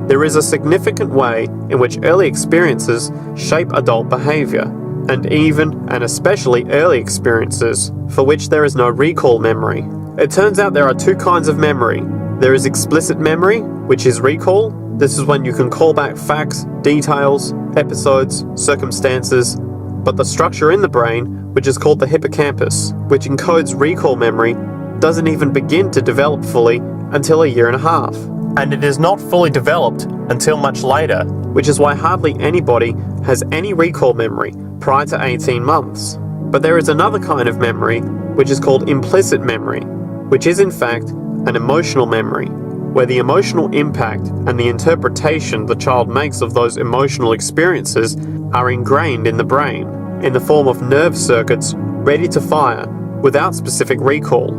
There is a significant way in which early experiences shape adult behavior, and even and especially early experiences for which there is no recall memory. It turns out there are two kinds of memory. There is explicit memory, which is recall. This is when you can call back facts, details, episodes, circumstances, but the structure in the brain, which is called the hippocampus, which encodes recall memory, doesn't even begin to develop fully until a year and a half. And it is not fully developed until much later, which is why hardly anybody has any recall memory prior to 18 months. But there is another kind of memory, which is called implicit memory, which is in fact an emotional memory, where the emotional impact and the interpretation the child makes of those emotional experiences are ingrained in the brain, in the form of nerve circuits ready to fire without specific recall.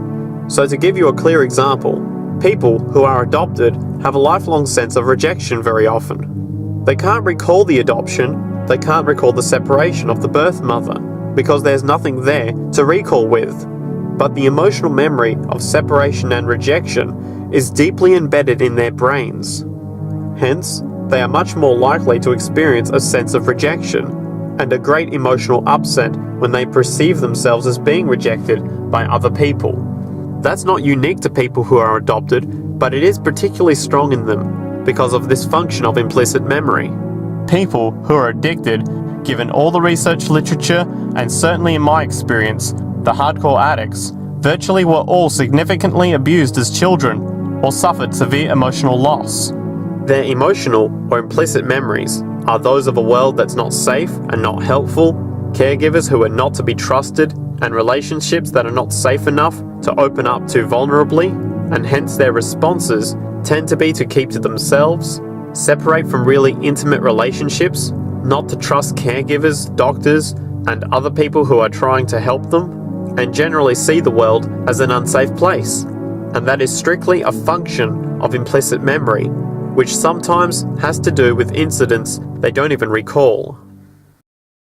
So to give you a clear example, people who are adopted have a lifelong sense of rejection very often. They can't recall the adoption, they can't recall the separation of the birth mother, because there's nothing there to recall with. But the emotional memory of separation and rejection is deeply embedded in their brains. Hence, they are much more likely to experience a sense of rejection and a great emotional upset when they perceive themselves as being rejected by other people. That's not unique to people who are adopted, but it is particularly strong in them because of this function of implicit memory. People who are addicted, given all the research literature, and certainly in my experience, the hardcore addicts, virtually were all significantly abused as children or suffered severe emotional loss. Their emotional or implicit memories are those of a world that's not safe and not helpful, caregivers who are not to be trusted, and relationships that are not safe enough to open up to vulnerably, and hence their responses tend to be to keep to themselves, separate from really intimate relationships, not to trust caregivers, doctors, and other people who are trying to help them, and generally see the world as an unsafe place. And that is strictly a function of implicit memory, which sometimes has to do with incidents they don't even recall.